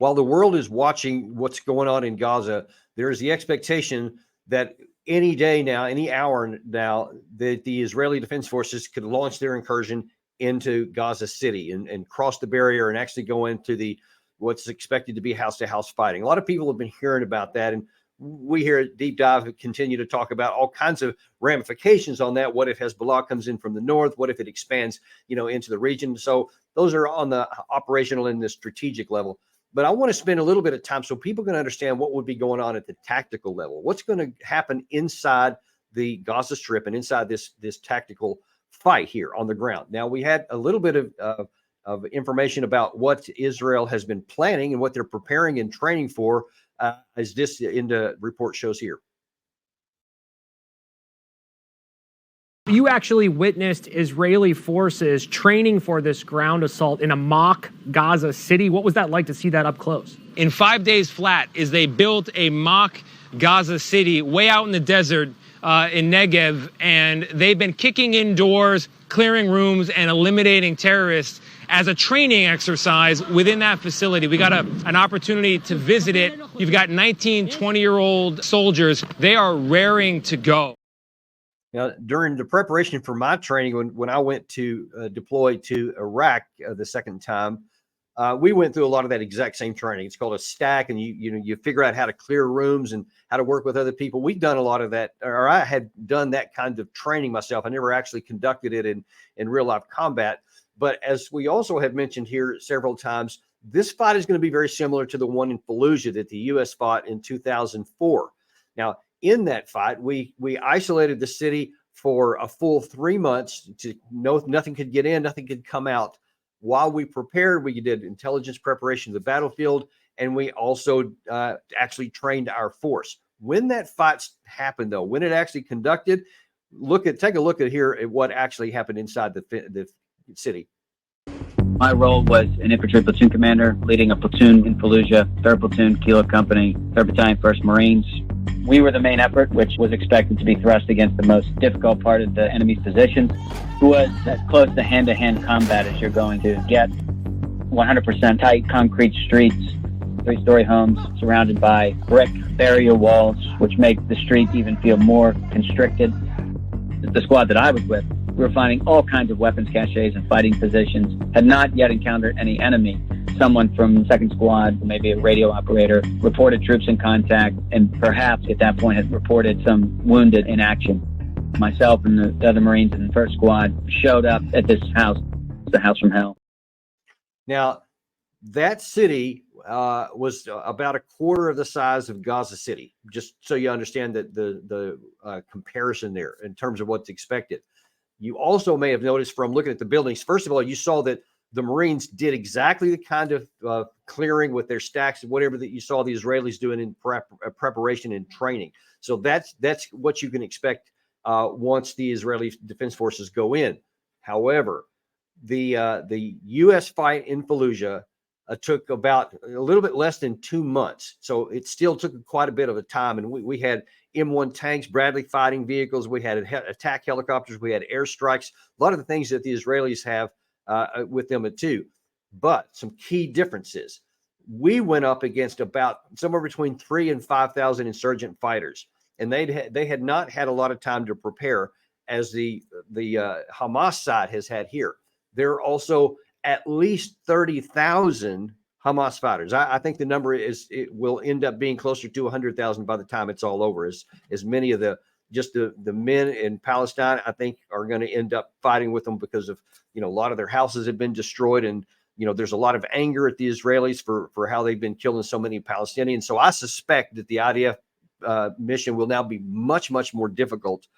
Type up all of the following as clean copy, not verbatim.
while the world is watching what's going on in Gaza, there is the expectation that any day now, any hour now, that the Israeli Defense Forces could launch their incursion into Gaza City and cross the barrier and actually go into what's expected to be house-to-house fighting. A lot of people have been hearing about that, and we here at Deep Dive continue to talk about all kinds of ramifications on that. What if Hezbollah comes in from the north? What if it expands, into the region? So those are on the operational and the strategic level. But I want to spend a little bit of time so people can understand what would be going on at the tactical level. What's going to happen inside the Gaza Strip and inside this tactical fight here on the ground. Now, we had a little bit of information about what Israel has been planning and what they're preparing and training for, as this in the report shows here. You actually witnessed Israeli forces training for this ground assault in a mock Gaza City. What was that like to see that up close? In 5 days flat, they built a mock Gaza City way out in the desert in Negev, and they've been kicking in doors, clearing rooms, and eliminating terrorists as a training exercise within that facility. We got an opportunity to visit it. You've got 19, 20-year-old soldiers. They are raring to go. Now, during the preparation for my training, when I went to deploy to Iraq the second time, we went through a lot of that exact same training. It's called a stack, and you figure out how to clear rooms and how to work with other people. We've done a lot of that, or I had done that kind of training myself. I never actually conducted it in real life combat. But as we also have mentioned here several times, this fight is going to be very similar to the one in Fallujah that the U.S. fought in 2004. Now, in that fight, we isolated the city for a full 3 months to know nothing could get in, nothing could come out. While we prepared, we did intelligence preparation of the battlefield, and we also actually trained our force. When that fight happened, though, when it actually conducted, take a look at here at what actually happened inside the city. My role was an infantry platoon commander, leading a platoon in Fallujah, 3rd Platoon, Kilo Company, 3rd Battalion, 1st Marines. We were the main effort, which was expected to be thrust against the most difficult part of the enemy's position, who was as close to hand-to-hand combat as you're going to get. 100% tight concrete streets, 3-story homes surrounded by brick barrier walls, which make the street even feel more constricted. The squad that I was with, we were finding all kinds of weapons caches and fighting positions, had not yet encountered any enemy. Someone from 2nd Squad, maybe a radio operator, reported troops in contact, and perhaps at that point had reported some wounded in action. Myself and the other Marines in the 1st Squad showed up at this house, the house from hell. Now, that city was about a quarter of the size of Gaza City, just so you understand that the comparison there in terms of what's expected. You also may have noticed from looking at the buildings, first of all, you saw that the Marines did exactly the kind of clearing with their stacks and whatever that you saw the Israelis doing in preparation and training. So that's what you can expect once the Israeli Defense Forces go in. However, the U.S. fight in Fallujah took about a little bit less than 2 months. So it still took quite a bit of a time. And we had M1 tanks, Bradley fighting vehicles. We had attack helicopters. We had airstrikes, a lot of the things that the Israelis have with them too. But some key differences. We went up against about somewhere between 3,000 and 5,000 insurgent fighters. And they had not had a lot of time to prepare as the Hamas side has had here. There are also at least 30,000 Hamas fighters. I think the number will end up being closer to 100,000 by the time it's all over. As many of the men in Palestine, I think, are going to end up fighting with them because of, a lot of their houses have been destroyed, and there's a lot of anger at the Israelis for how they've been killing so many Palestinians. So I suspect that the IDF mission will now be much, much more difficult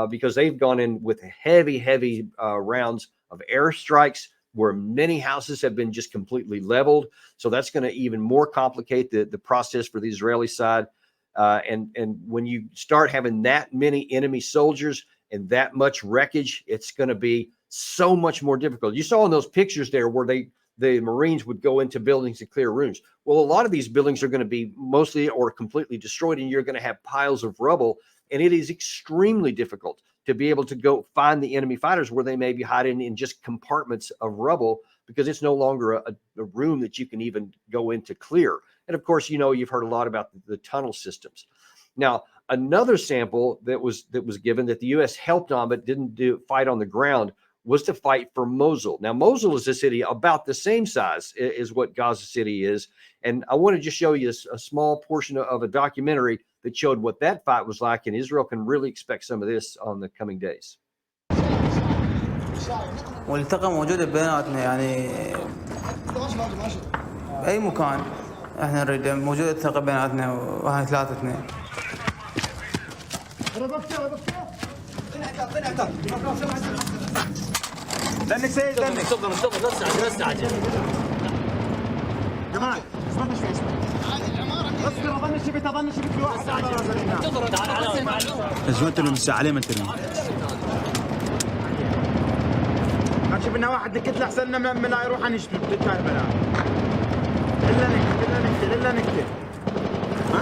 because they've gone in with heavy rounds of airstrikes, where many houses have been just completely leveled. So that's going to even more complicate the process for the Israeli side. And when you start having that many enemy soldiers and that much wreckage, it's going to be so much more difficult. You saw in those pictures there where the Marines would go into buildings and clear rooms. Well, a lot of these buildings are going to be mostly or completely destroyed, and you're going to have piles of rubble. And it is extremely difficult to be able to go find the enemy fighters where they may be hiding in just compartments of rubble, because it's no longer a room that you can even go into clear. And of course, you've heard a lot about the tunnel systems. Now, another sample that was given that the U.S. helped on but didn't fight on the ground was to fight for Mosul. Now, Mosul is a city about the same size as what Gaza City is. And I want to just show you a small portion of a documentary that showed what that fight was like. And Israel can really expect some of this on the coming days. والثقة موجودة بيناتنا يعني بأي مكان احنا نريد موجودة الثقة بيناتنا واحنا ثلاثتنا. لأنك سيد لأنك استغل لا تستعجل جماعة اسمعني شوي اصبر اظن شبت في واحد تعال ترمي الساعة عليه ما ترمي شوف لنا واحد دكت له احسن من لا يروح نشتم بالتايم بلا الا نكتب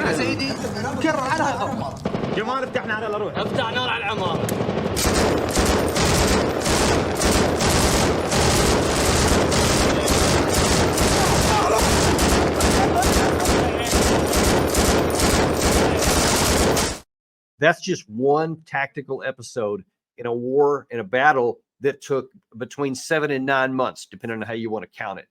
يا سيدي كرر على هذا جمال افتحنا على روح افتح نار على العمارة. That's just one tactical episode in a war, in a battle that took between 7 and 9 months, depending on how you want to count it.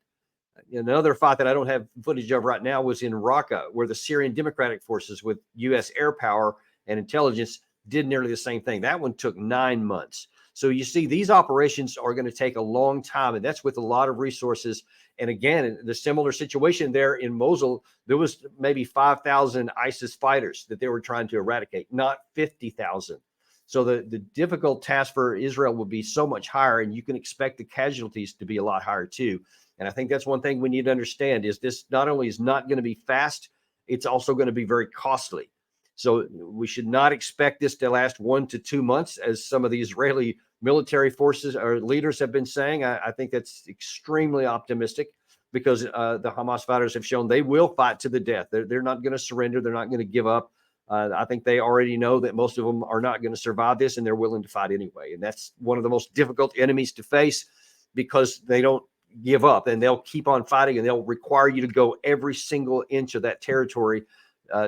Another fight that I don't have footage of right now was in Raqqa, where the Syrian Democratic Forces with U.S. air power and intelligence did nearly the same thing. That one took 9 months. So you see, these operations are going to take a long time, and that's with a lot of resources. And again, the similar situation there in Mosul, there was maybe 5,000 ISIS fighters that they were trying to eradicate, not 50,000. So the difficult task for Israel will be so much higher, and you can expect the casualties to be a lot higher too. And I think that's one thing we need to understand is this not only is not going to be fast, it's also going to be very costly. So we should not expect this to last 1 to 2 months, as some of the Israeli military forces or leaders have been saying. I think that's extremely optimistic because the Hamas fighters have shown they will fight to the death. They're not going to surrender. They're not going to give up. I think they already know that most of them are not going to survive this, and they're willing to fight anyway. And that's one of the most difficult enemies to face because they don't give up, and they'll keep on fighting, and they'll require you to go every single inch of that territory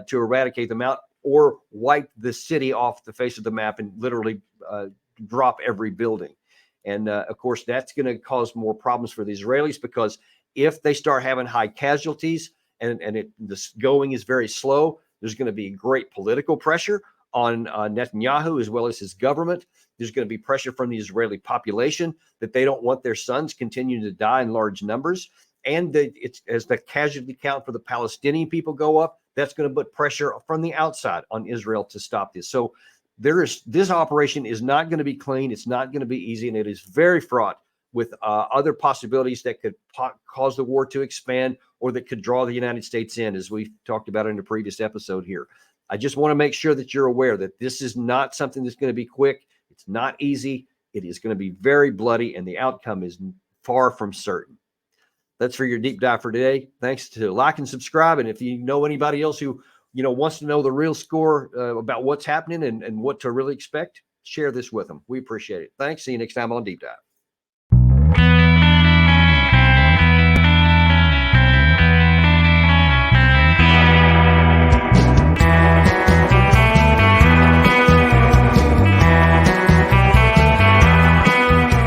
to eradicate them out or wipe the city off the face of the map and literally drop every building. And of course, that's going to cause more problems for the Israelis because if they start having high casualties and this going is very slow, there's going to be great political pressure on Netanyahu as well as his government. There's going to be pressure from the Israeli population that they don't want their sons continuing to die in large numbers. And as the casualty count for the Palestinian people go up, that's going to put pressure from the outside on Israel to stop this. So this operation is not going to be clean. It's not going to be easy, and it is very fraught with other possibilities that could cause the war to expand or that could draw the United States in, as we talked about in the previous episode here. I just want to make sure that you're aware that this is not something that's going to be quick. It's not easy. It is going to be very bloody, and the outcome is far from certain. That's for your deep dive for today. Thanks to like and subscribe. And if you know anybody else who wants to know the real score about what's happening and what to really expect, share this with them. We appreciate it. Thanks. See you next time on Deep Dive.